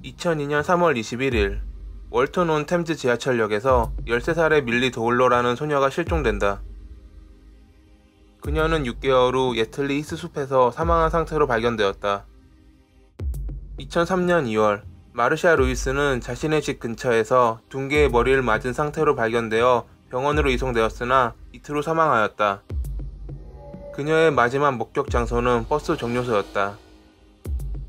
2002년 3월 21일 월튼 온 템즈 지하철역에서 13살의 밀리 도울러라는 소녀가 실종된다. 그녀는 6개월 후 예틀리 히스 숲에서 사망한 상태로 발견되었다. 2003년 2월 마르샤 루이스는 자신의 집 근처에서 둔개의 머리를 맞은 상태로 발견되어 병원으로 이송되었으나 이틀 후 사망하였다. 그녀의 마지막 목격 장소는 버스 정류소였다.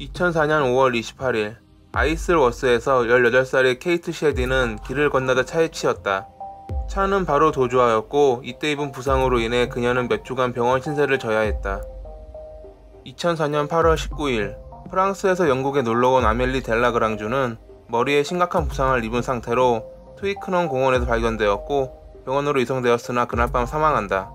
2004년 5월 28일 아이슬워스에서 18살의 케이트 셰디는 길을 건너다 차에 치였다. 차는 바로 도주하였고 이때 입은 부상으로 인해 그녀는 몇 주간 병원 신세를 져야 했다. 2004년 8월 19일 프랑스에서 영국에 놀러온 아멜리 델라그랑주는 머리에 심각한 부상을 입은 상태로 트위크넌 공원에서 발견되었고 병원으로 이송되었으나 그날 밤 사망한다.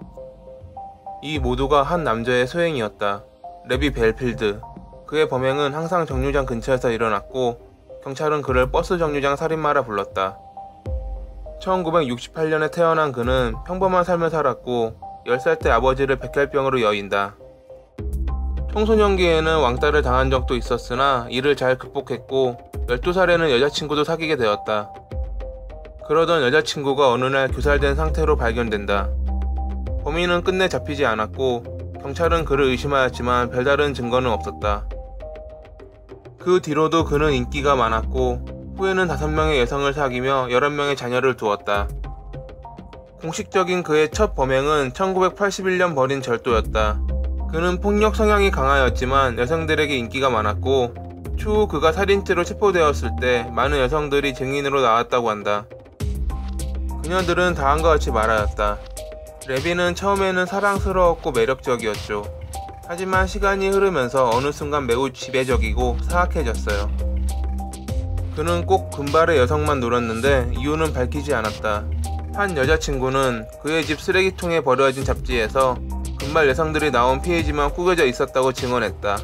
이 모두가 한 남자의 소행이었다. 레비 벨필드. 그의 범행은 항상 정류장 근처에서 일어났고 경찰은 그를 버스 정류장 살인마라 불렀다. 1968년에 태어난 그는 평범한 삶을 살았고 10살 때 아버지를 백혈병으로 여인다. 청소년기에는 왕따를 당한 적도 있었으나 이를 잘 극복했고 12살에는 여자친구도 사귀게 되었다. 그러던 여자친구가 어느 날 교살된 상태로 발견된다. 범인은 끝내 잡히지 않았고 경찰은 그를 의심하였지만 별다른 증거는 없었다. 그 뒤로도 그는 인기가 많았고 후에는 5명의 여성을 사귀며 11명의 자녀를 두었다. 공식적인 그의 첫 범행은 1981년 벌인 절도였다. 그는 폭력 성향이 강하였지만 여성들에게 인기가 많았고 추후 그가 살인죄로 체포되었을 때 많은 여성들이 증인으로 나왔다고 한다. 그녀들은 다음과 같이 말하였다. 레비는 처음에는 사랑스러웠고 매력적이었죠. 하지만 시간이 흐르면서 어느 순간 매우 지배적이고 사악해졌어요. 그는 꼭 금발의 여성만 노렸는데 이유는 밝히지 않았다. 한 여자친구는 그의 집 쓰레기통에 버려진 잡지에서 금발 여성들이 나온 페이지만 꾸겨져 있었다고 증언했다.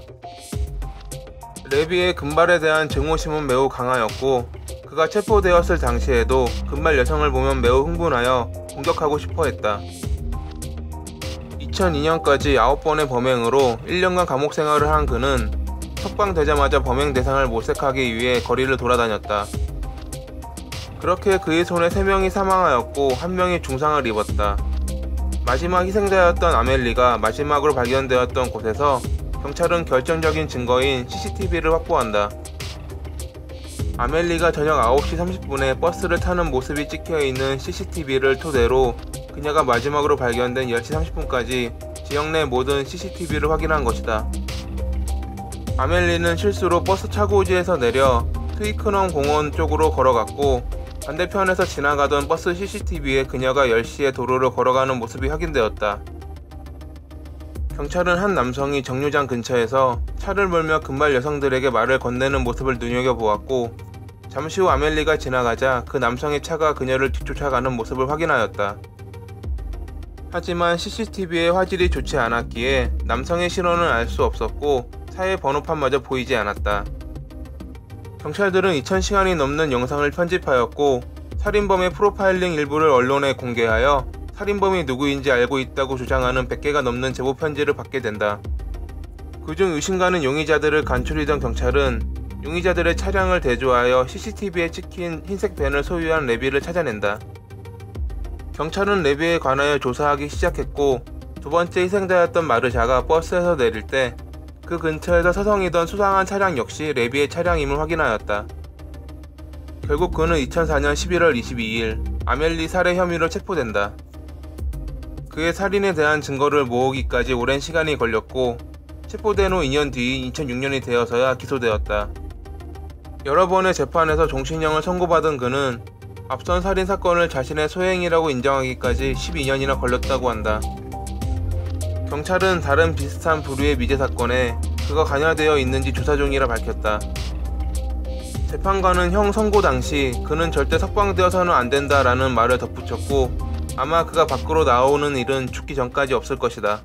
레비의 금발에 대한 증오심은 매우 강하였고 그가 체포되었을 당시에도 금발 여성을 보면 매우 흥분하여 공격하고 싶어 했다. 2002년까지 9번의 범행으로 1년간 감옥 생활을 한 그는 석방되자마자 범행 대상을 모색하기 위해 거리를 돌아다녔다. 그렇게 그의 손에 3명이 사망하였고 1명이 중상을 입었다. 마지막 희생자였던 아멜리가 마지막으로 발견되었던 곳에서 경찰은 결정적인 증거인 CCTV를 확보한다. 아멜리가 저녁 9시 30분에 버스를 타는 모습이 찍혀있는 CCTV를 토대로 그녀가 마지막으로 발견된 10시 30분까지 지역 내 모든 CCTV를 확인한 것이다. 아멜리는 실수로 버스 차고지에서 내려 트위크넌 공원 쪽으로 걸어갔고 반대편에서 지나가던 버스 CCTV에 그녀가 10시에 도로를 걸어가는 모습이 확인되었다. 경찰은 한 남성이 정류장 근처에서 차를 몰며 금발 여성들에게 말을 건네는 모습을 눈여겨보았고 잠시 후 아멜리가 지나가자 그 남성의 차가 그녀를 뒤쫓아가는 모습을 확인하였다. 하지만 CCTV의 화질이 좋지 않았기에 남성의 신원을 알 수 없었고 차의 번호판마저 보이지 않았다. 경찰들은 2000시간이 넘는 영상을 편집하였고 살인범의 프로파일링 일부를 언론에 공개하여 살인범이 누구인지 알고 있다고 주장하는 100개가 넘는 제보 편지를 받게 된다. 그중 의심가는 용의자들을 간추리던 경찰은 용의자들의 차량을 대조하여 CCTV에 찍힌 흰색 밴을 소유한 레비를 찾아낸다. 경찰은 레비에 관하여 조사하기 시작했고 두 번째 희생자였던 마르샤가 버스에서 내릴 때 그 근처에서 서성이던 수상한 차량 역시 레비의 차량임을 확인하였다. 결국 그는 2004년 11월 22일 아멜리 살해 혐의로 체포된다. 그의 살인에 대한 증거를 모으기까지 오랜 시간이 걸렸고 체포된 후 2년 뒤인 2006년이 되어서야 기소되었다. 여러 번의 재판에서 종신형을 선고받은 그는 앞선 살인 사건을 자신의 소행이라고 인정하기까지 12년이나 걸렸다고 한다. 경찰은 다른 비슷한 부류의 미제 사건에 그가 관여되어 있는지 조사 중이라 밝혔다. 재판관은 형 선고 당시 그는 절대 석방되어서는 안 된다라는 말을 덧붙였고 아마 그가 밖으로 나오는 일은 죽기 전까지 없을 것이다.